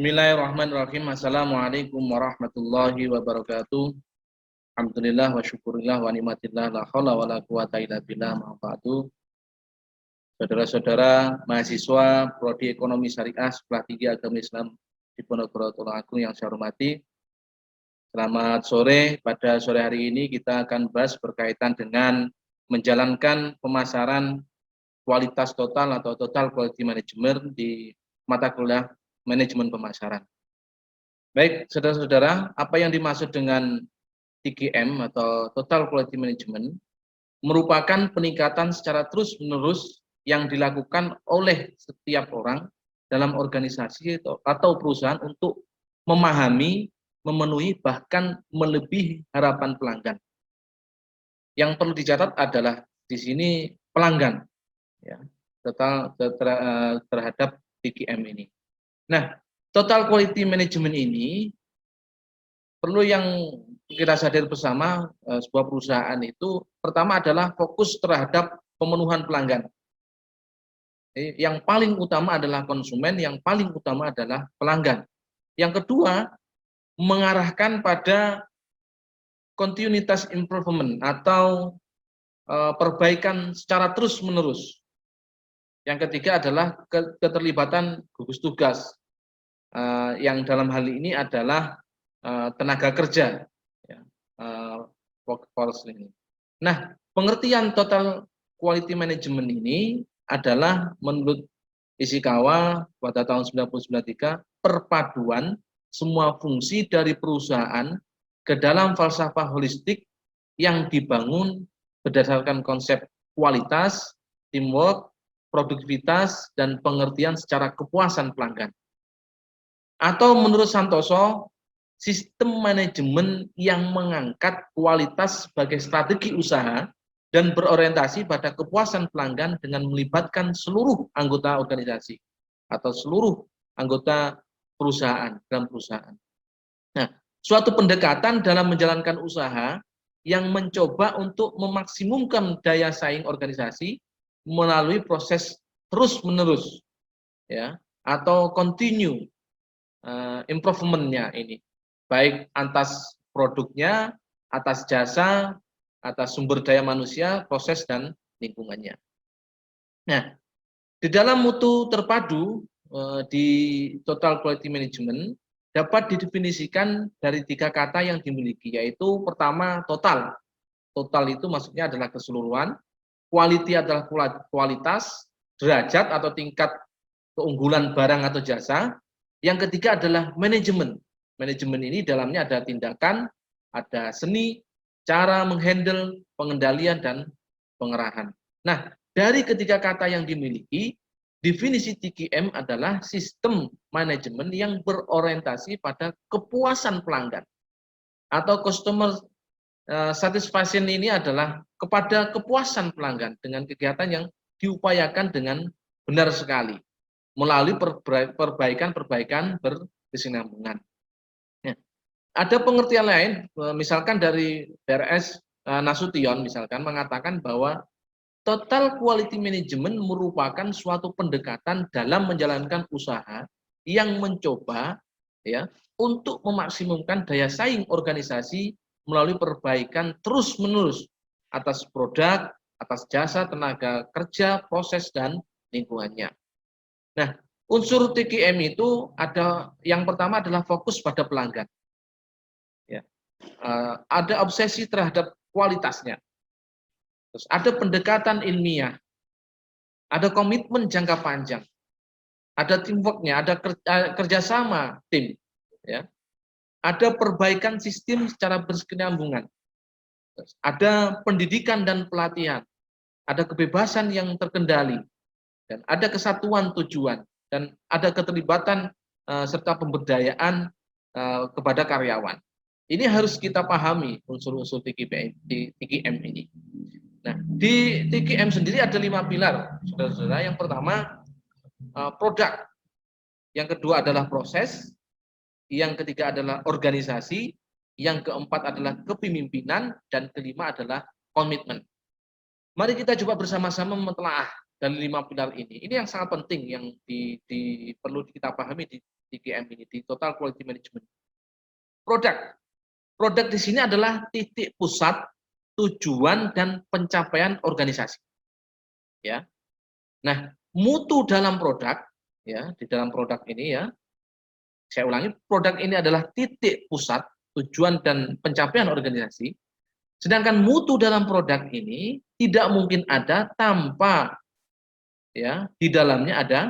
Bismillahirrahmanirrahim. Assalamualaikum warahmatullahi wabarakatuh. Alhamdulillah wa syukurillah wa nikmatillah la haula wa la quwata illa billah ma ba'du. Saudara-saudara mahasiswa Prodi Ekonomi Syariah Sekolah Tinggi Agama Islam Diponegoro Tulungagung yang saya hormati. Selamat sore. Pada sore hari ini kita akan bahas berkaitan dengan menjalankan pemasaran kualitas total atau total quality management di mata kuliah manajemen pemasaran. Baik, saudara-saudara, apa yang dimaksud dengan TQM atau Total Quality Management merupakan peningkatan secara terus-menerus yang dilakukan oleh setiap orang dalam organisasi atau perusahaan untuk memahami, memenuhi, bahkan melebihi harapan pelanggan. Yang perlu dicatat adalah di sini pelanggan, ya, terhadap TQM ini. Nah, Total Quality Management ini perlu yang kita sadari bersama, sebuah perusahaan itu pertama adalah fokus terhadap pemenuhan pelanggan. Yang paling utama adalah konsumen, yang paling utama adalah pelanggan. Yang kedua, mengarahkan pada kontinuitas improvement atau perbaikan secara terus-menerus. Yang ketiga adalah keterlibatan gugus tugas, yang dalam hal ini adalah tenaga kerja, ya, workforce ini. Nah, pengertian total quality management ini adalah menurut Ishikawa pada tahun 1993 perpaduan semua fungsi dari perusahaan ke dalam falsafah holistik yang dibangun berdasarkan konsep kualitas, teamwork, produktivitas, dan pengertian secara kepuasan pelanggan. Atau menurut Santoso, sistem manajemen yang mengangkat kualitas sebagai strategi usaha dan berorientasi pada kepuasan pelanggan dengan melibatkan seluruh anggota organisasi atau seluruh anggota perusahaan dalam perusahaan. Nah, suatu pendekatan dalam menjalankan usaha yang mencoba untuk memaksimumkan daya saing organisasi melalui proses terus-menerus, ya, atau continue improvementnya ini, baik atas produknya, atas jasa, atas sumber daya manusia, proses, dan lingkungannya. Nah, di dalam mutu terpadu di Total Quality Management dapat didefinisikan dari 3 kata yang dimiliki, yaitu pertama total. Total itu maksudnya adalah keseluruhan, quality adalah kualitas, derajat atau tingkat keunggulan barang atau jasa. Yang ketiga adalah manajemen. Manajemen ini dalamnya ada tindakan, ada seni, cara menghandle, pengendalian, dan pengerahan. Nah, dari ketiga kata yang dimiliki, definisi TQM adalah sistem manajemen yang berorientasi pada kepuasan pelanggan. Atau customer satisfaction ini adalah kepada kepuasan pelanggan dengan kegiatan yang diupayakan dengan benar sekali melalui perbaikan-perbaikan berkesinambungan. Ya. Ada pengertian lain, misalkan dari DRS Nasution misalkan mengatakan bahwa total quality management merupakan suatu pendekatan dalam menjalankan usaha yang mencoba, ya, untuk memaksimumkan daya saing organisasi melalui perbaikan terus-menerus atas produk, atas jasa, tenaga kerja, proses, dan lingkungannya. Nah, unsur TQM itu ada, yang pertama adalah fokus pada pelanggan. Ya. Ada obsesi terhadap kualitasnya. Terus ada pendekatan ilmiah, ada komitmen jangka panjang, ada teamworknya, ada kerjasama tim, ya. Ada perbaikan sistem secara berkesinambungan, ada pendidikan dan pelatihan, ada kebebasan yang terkendali, dan ada kesatuan tujuan, dan ada keterlibatan serta pemberdayaan kepada karyawan. Ini harus kita pahami unsur-unsur TQM ini. Nah, di TQM sendiri ada 5 pilar, saudara-saudara. Yang pertama produk, yang kedua adalah proses, yang ketiga adalah organisasi, yang keempat adalah kepemimpinan, dan kelima adalah komitmen. Mari kita coba bersama-sama mentelaah dari 5 pilar ini. Ini yang sangat penting yang perlu kita pahami di TQM ini di Total Quality Management. Produk di sini adalah titik pusat tujuan dan pencapaian organisasi. Ya. Nah, mutu dalam produk, ya, di dalam produk ini ya, saya ulangi, produk ini adalah titik pusat tujuan dan pencapaian organisasi. Sedangkan mutu dalam produk ini tidak mungkin ada tanpa ya di dalamnya ada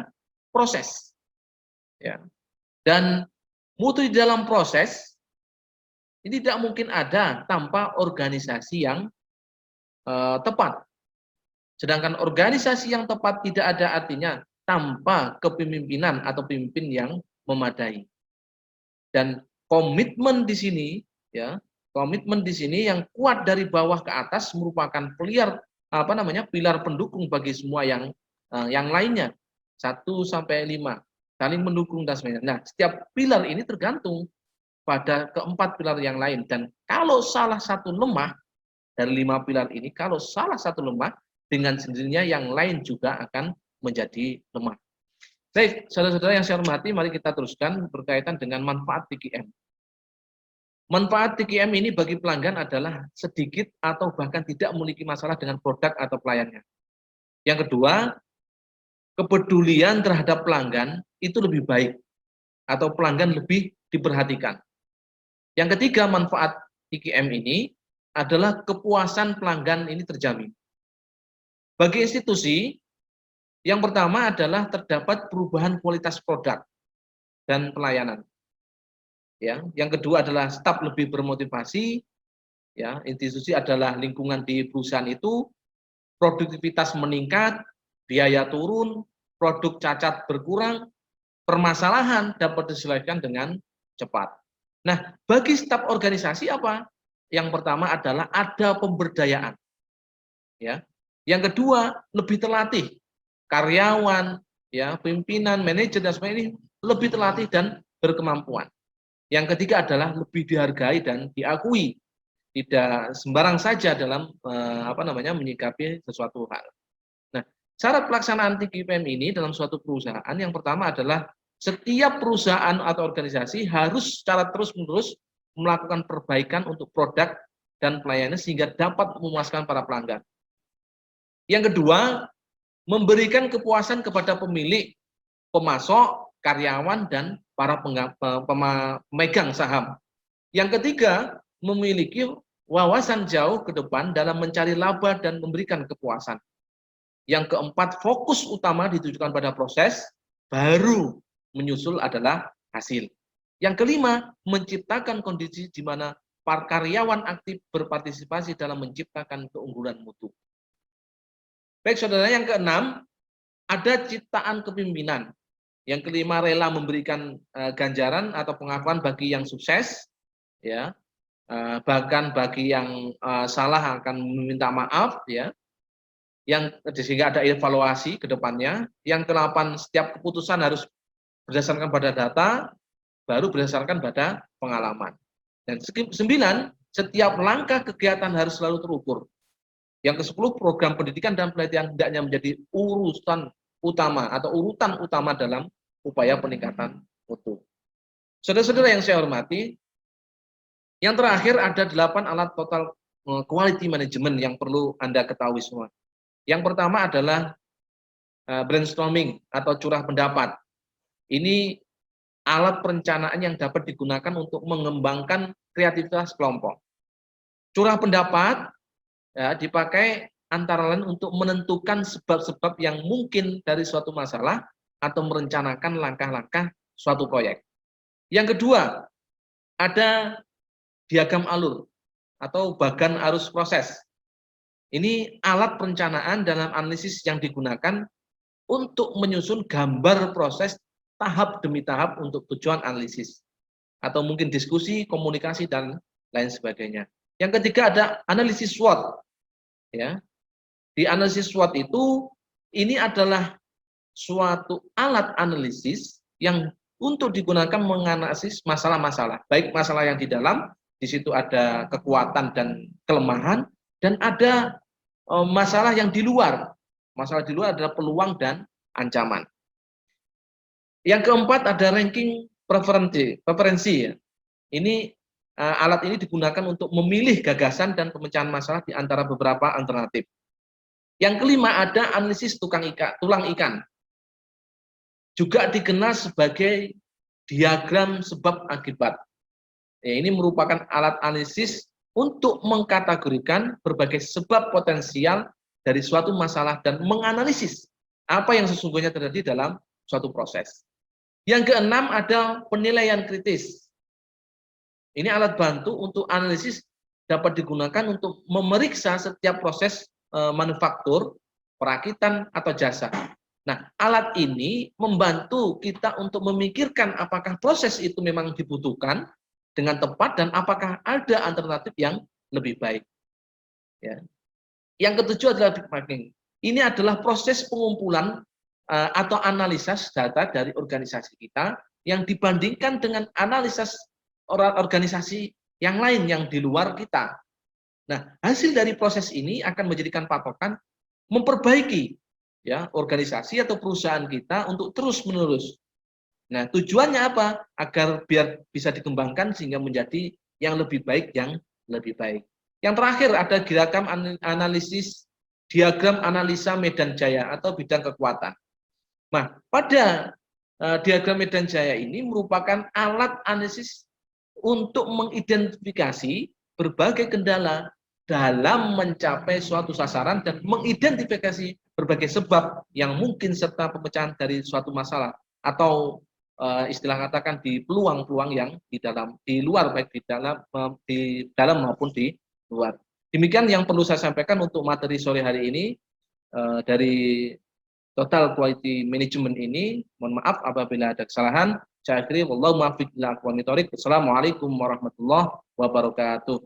proses. Ya. Dan mutu di dalam proses ini tidak mungkin ada tanpa organisasi yang tepat. Sedangkan organisasi yang tepat tidak ada artinya tanpa kepemimpinan atau pemimpin yang memadai. Dan komitmen di sini, ya, komitmen di sini yang kuat dari bawah ke atas merupakan pilar pendukung bagi semua yang lainnya 1 sampai 5 saling mendukung dan sebagainya. Nah, setiap pilar ini tergantung pada keempat pilar yang lain. Dan kalau salah satu lemah dari 5 pilar ini, kalau salah satu lemah, dengan sendirinya yang lain juga akan menjadi lemah. Baik, saudara-saudara yang saya hormati, mari kita teruskan berkaitan dengan manfaat TQM. Manfaat TQM ini bagi pelanggan adalah sedikit atau bahkan tidak memiliki masalah dengan produk atau pelayannya. Yang kedua, kepedulian terhadap pelanggan itu lebih baik atau pelanggan lebih diperhatikan. Yang ketiga, manfaat TQM ini adalah kepuasan pelanggan ini terjamin. Bagi institusi, yang pertama adalah terdapat perubahan kualitas produk dan pelayanan. Ya, yang kedua adalah staf lebih bermotivasi. Ya, institusi adalah lingkungan di perusahaan itu produktivitas meningkat, biaya turun, produk cacat berkurang, permasalahan dapat diselesaikan dengan cepat. Nah, bagi staf organisasi apa? Yang pertama adalah ada pemberdayaan. Ya. Yang kedua, lebih terlatih. Karyawan, ya, pimpinan, manajer dan sebagainya ini lebih terlatih dan berkemampuan. Yang ketiga adalah lebih dihargai dan diakui. Tidak sembarang saja dalam menyikapi sesuatu hal. Nah, syarat pelaksanaan TQM ini dalam suatu perusahaan yang pertama adalah setiap perusahaan atau organisasi harus secara terus-menerus melakukan perbaikan untuk produk dan pelayanan sehingga dapat memuaskan para pelanggan. Yang kedua, memberikan kepuasan kepada pemilik, pemasok, karyawan, dan para pemegang saham. Yang ketiga, memiliki wawasan jauh ke depan dalam mencari laba dan memberikan kepuasan. Yang keempat, fokus utama ditujukan pada proses, baru menyusul adalah hasil. Yang kelima, menciptakan kondisi di mana para karyawan aktif berpartisipasi dalam menciptakan keunggulan mutu. Baik, saudara, yang keenam, ada ciptaan kepemimpinan. Yang kelima, rela memberikan ganjaran atau pengakuan bagi yang sukses, ya, bahkan bagi yang salah akan meminta maaf, ya. Yang sehingga ada evaluasi ke depannya. Yang ke-8, setiap keputusan harus berdasarkan pada data, baru berdasarkan pada pengalaman. Dan 9, setiap langkah kegiatan harus selalu terukur. Yang ke-10, program pendidikan dan pelatihan hendaknya menjadi urusan utama atau urutan utama dalam upaya peningkatan mutu. Saudara-saudara yang saya hormati, yang terakhir ada 8 alat total quality management yang perlu Anda ketahui semua. Yang pertama adalah brainstorming atau curah pendapat. Ini alat perencanaan yang dapat digunakan untuk mengembangkan kreativitas kelompok. Curah pendapat ya, dipakai antara lain untuk menentukan sebab-sebab yang mungkin dari suatu masalah atau merencanakan langkah-langkah suatu proyek. Yang kedua, ada diagram alur atau bagan arus proses. Ini alat perencanaan dalam analisis yang digunakan untuk menyusun gambar proses tahap demi tahap untuk tujuan analisis. Atau mungkin diskusi, komunikasi, dan lain sebagainya. Yang ketiga ada analisis SWOT. Ya. Di analisis SWOT itu, ini adalah suatu alat analisis yang untuk digunakan menganalisis masalah-masalah. Baik masalah yang di dalam, di situ ada kekuatan dan kelemahan, dan ada masalah yang di luar. Masalah di luar adalah peluang dan ancaman. Yang keempat ada ranking preferensi ya. Ini alat ini digunakan untuk memilih gagasan dan pemecahan masalah di antara beberapa alternatif. Yang kelima ada analisis tulang ikan. Juga dikenal sebagai diagram sebab akibat. Ya, ini merupakan alat analisis untuk mengkategorikan berbagai sebab potensial dari suatu masalah dan menganalisis apa yang sesungguhnya terjadi dalam suatu proses. Yang keenam ada penilaian kritis. Ini alat bantu untuk analisis, dapat digunakan untuk memeriksa setiap proses manufaktur, perakitan, atau jasa. Nah, alat ini membantu kita untuk memikirkan apakah proses itu memang dibutuhkan dengan tepat dan apakah ada alternatif yang lebih baik. Ya. Yang ketujuh adalah benchmarking. Ini adalah proses pengumpulan atau analisis data dari organisasi kita yang dibandingkan dengan analisis organisasi yang lain yang di luar kita. Nah, hasil dari proses ini akan menjadikan patokan memperbaiki ya organisasi atau perusahaan kita untuk terus-menerus. Nah, tujuannya apa? Agar biar bisa dikembangkan sehingga menjadi yang lebih baik, yang lebih baik. Yang terakhir ada diagram analisa medan jaya atau bidang kekuatan. Nah, pada diagram medan jaya ini merupakan alat analisis untuk mengidentifikasi berbagai kendala dalam mencapai suatu sasaran dan mengidentifikasi berbagai sebab yang mungkin serta pemecahan dari suatu masalah atau istilah katakan di peluang-peluang yang di luar baik di dalam maupun di luar. Demikian yang perlu saya sampaikan untuk materi sore hari ini dari Total Quality Management ini. Mohon maaf apabila ada kesalahan. Saya akhiri, wallahu muwaffiq ila aqwamit thoriq. Wassalamualaikum warahmatullahi wabarakatuh.